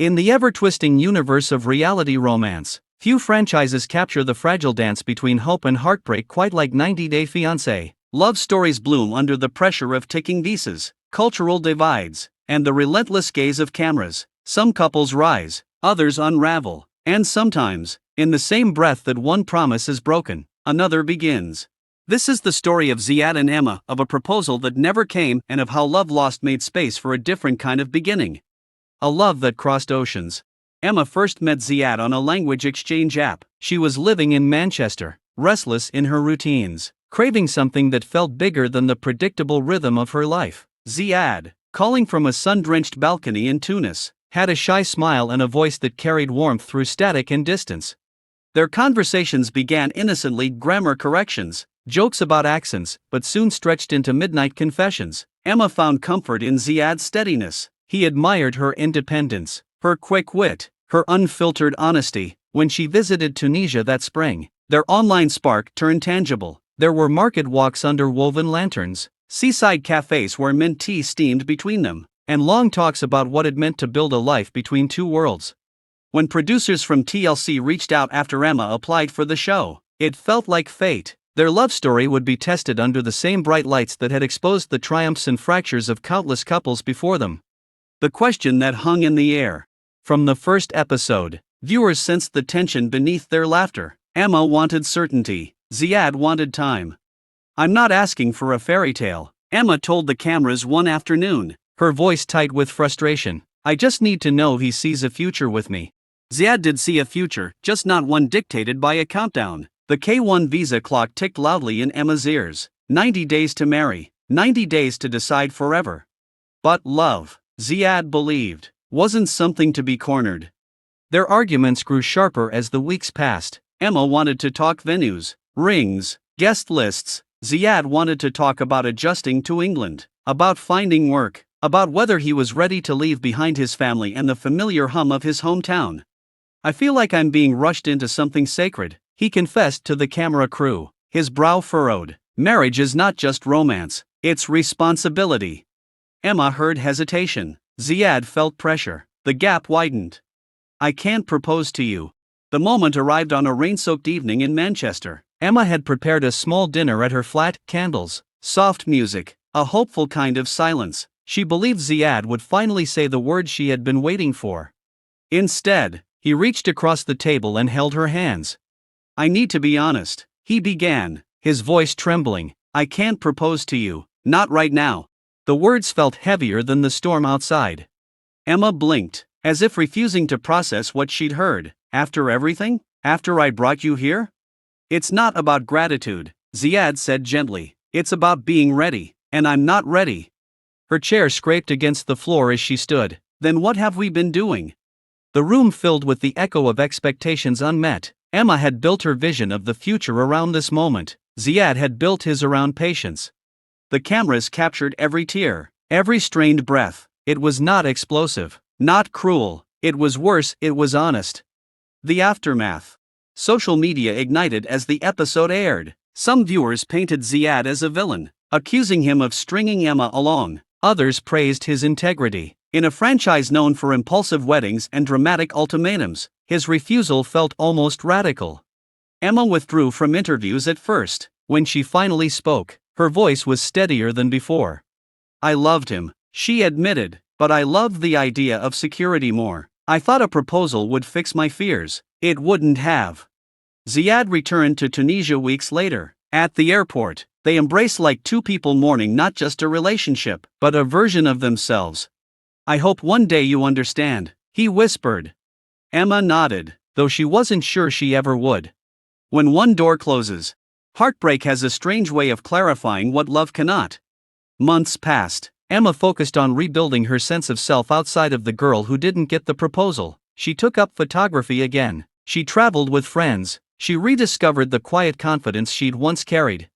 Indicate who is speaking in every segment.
Speaker 1: In the ever-twisting universe of reality romance, few franchises capture the fragile dance between hope and heartbreak quite like 90 Day Fiancé. Love stories bloom under the pressure of ticking visas, cultural divides, and the relentless gaze of cameras. Some couples rise, others unravel, and sometimes, in the same breath that one promise is broken, another begins. This is the story of Ziad and Emma, of a proposal that never came and of how love lost made space for a different kind of beginning. A love that crossed oceans. Emma first met Ziad on a language exchange app. She was living in Manchester, restless in her routines, craving something that felt bigger than the predictable rhythm of her life. Ziad, calling from a sun-drenched balcony in Tunis, had a shy smile and a voice that carried warmth through static and distance. Their conversations began innocently, grammar corrections, jokes about accents, but soon stretched into midnight confessions. Emma found comfort in Ziad's steadiness. He admired her independence, her quick wit, her unfiltered honesty. When she visited Tunisia that spring, their online spark turned tangible. There were market walks under woven lanterns, seaside cafes where mint tea steamed between them, and long talks about what it meant to build a life between two worlds. When producers from TLC reached out after Emma applied for the show, it felt like fate. Their love story would be tested under the same bright lights that had exposed the triumphs and fractures of countless couples before them. The question that hung in the air. From the first episode, viewers sensed the tension beneath their laughter. Emma wanted certainty. Ziad wanted time. "I'm not asking for a fairy tale," Emma told the cameras one afternoon, her voice tight with frustration. "I just need to know he sees a future with me." Ziad did see a future, just not one dictated by a countdown. The K1 visa clock ticked loudly in Emma's ears. 90 days to marry, 90 days to decide forever. But love, Ziad believed, wasn't something to be cornered. Their arguments grew sharper as the weeks passed. Emma wanted to talk venues, rings, guest lists. Ziad wanted to talk about adjusting to England, about finding work, about whether he was ready to leave behind his family and the familiar hum of his hometown. "I feel like I'm being rushed into something sacred," he confessed to the camera crew, his brow furrowed. "Marriage is not just romance, it's responsibility." Emma heard hesitation. Ziad felt pressure. The gap widened. "I can't propose to you." The moment arrived on a rain-soaked evening in Manchester. Emma had prepared a small dinner at her flat, candles, soft music, a hopeful kind of silence. She believed Ziad would finally say the words she had been waiting for. Instead, he reached across the table and held her hands. "I need to be honest," he began, his voice trembling. "I can't propose to you, not right now." The words felt heavier than the storm outside. Emma blinked, as if refusing to process what she'd heard. "After everything? After I brought you here?" "It's not about gratitude," Ziad said gently. "It's about being ready, and I'm not ready." Her chair scraped against the floor as she stood. "Then what have we been doing?" The room filled with the echo of expectations unmet. Emma had built her vision of the future around this moment. Ziad had built his around patience. The cameras captured every tear, every strained breath. It was not explosive, not cruel. It was worse, it was honest. The aftermath. Social media ignited as the episode aired. Some viewers painted Ziad as a villain, accusing him of stringing Emma along. Others praised his integrity. In a franchise known for impulsive weddings and dramatic ultimatums, his refusal felt almost radical. Emma withdrew from interviews at first. When she finally spoke, her voice was steadier than before. "I loved him," she admitted, "but I loved the idea of security more. I thought a proposal would fix my fears. It wouldn't have." Ziad returned to Tunisia weeks later. At the airport, they embraced like two people mourning not just a relationship, but a version of themselves. "I hope one day you understand," he whispered. Emma nodded, though she wasn't sure she ever would. When one door closes, heartbreak has a strange way of clarifying what love cannot. Months passed. Emma focused on rebuilding her sense of self outside of the girl who didn't get the proposal. She took up photography again. She traveled with friends. She rediscovered the quiet confidence she'd once carried.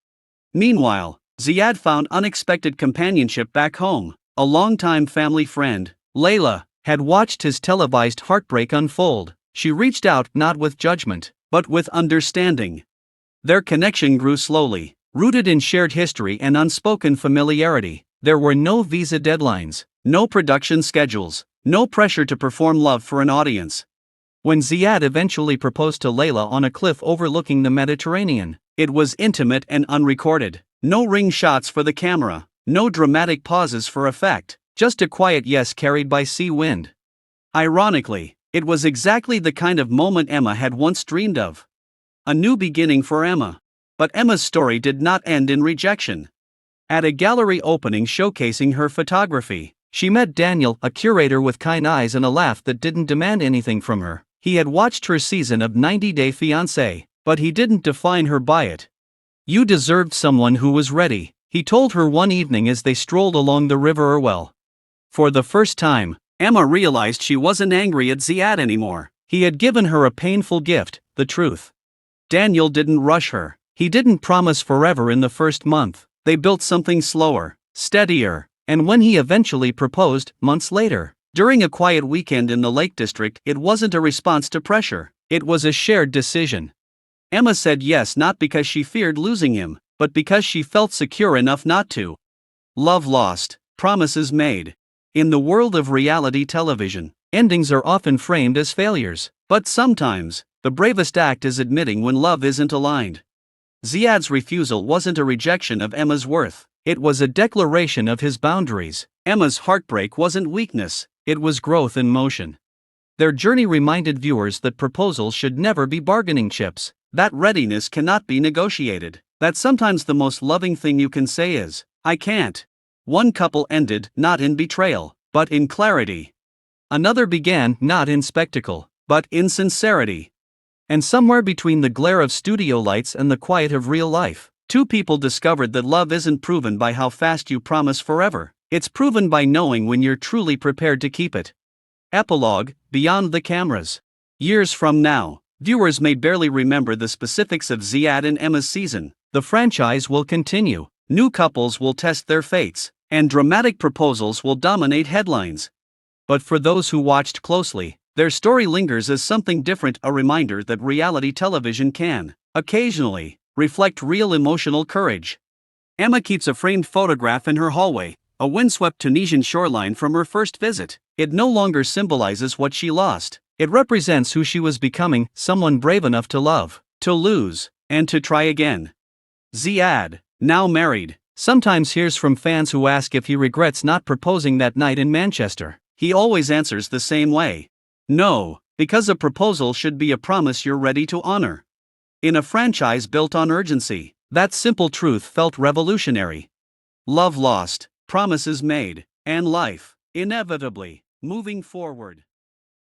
Speaker 1: Meanwhile, Ziad found unexpected companionship back home. A longtime family friend, Layla, had watched his televised heartbreak unfold. She reached out not with judgment, but with understanding. Their connection grew slowly, rooted in shared history and unspoken familiarity. There were no visa deadlines, no production schedules, No pressure to perform love for an audience. When Ziad eventually proposed to Layla on a cliff overlooking the Mediterranean, it was intimate and unrecorded. No ring shots for the camera, no dramatic pauses for effect, just a quiet yes carried by sea wind. Ironically, it was exactly the kind of moment Emma had once dreamed of. A new beginning for Emma. But Emma's story did not end in rejection. At a gallery opening showcasing her photography, she met Daniel, a curator with kind eyes and a laugh that didn't demand anything from her. He had watched her season of 90 Day Fiancé, but he didn't define her by it. "You deserved someone who was ready," he told her one evening as they strolled along the River Irwell. For the first time, Emma realized she wasn't angry at Ziad anymore. He had given her a painful gift, the truth. Daniel didn't rush her. He didn't promise forever in the first month. They built something slower, steadier, and when he eventually proposed, months later, during a quiet weekend in the Lake District, it wasn't a response to pressure, it was a shared decision. Emma said yes not because she feared losing him, but because she felt secure enough not to. Love lost, promises made. In the world of reality television, endings are often framed as failures, but sometimes, the bravest act is admitting when love isn't aligned. Ziad's refusal wasn't a rejection of Emma's worth, it was a declaration of his boundaries. Emma's heartbreak wasn't weakness, it was growth in motion. Their journey reminded viewers that proposals should never be bargaining chips, that readiness cannot be negotiated, that sometimes the most loving thing you can say is, "I can't." One couple ended, not in betrayal, but in clarity. Another began, not in spectacle, but in sincerity. And somewhere between the glare of studio lights and the quiet of real life, two people discovered that love isn't proven by how fast you promise forever, it's proven by knowing when you're truly prepared to keep it. Epilogue, beyond the cameras. Years from now, viewers may barely remember the specifics of Ziad and Emma's season. The franchise will continue, new couples will test their fates, and dramatic proposals will dominate headlines. But for those who watched closely, their story lingers as something different, a reminder that reality television can, occasionally, reflect real emotional courage. Emma keeps a framed photograph in her hallway, a windswept Tunisian shoreline from her first visit. It no longer symbolizes what she lost, it represents who she was becoming, someone brave enough to love, to lose, and to try again. Ziad, now married, sometimes hears from fans who ask if he regrets not proposing that night in Manchester. He always answers the same way. No, because a proposal should be a promise you're ready to honor. In a franchise built on urgency, that simple truth felt revolutionary. Love lost, promises made, and life, inevitably, moving forward.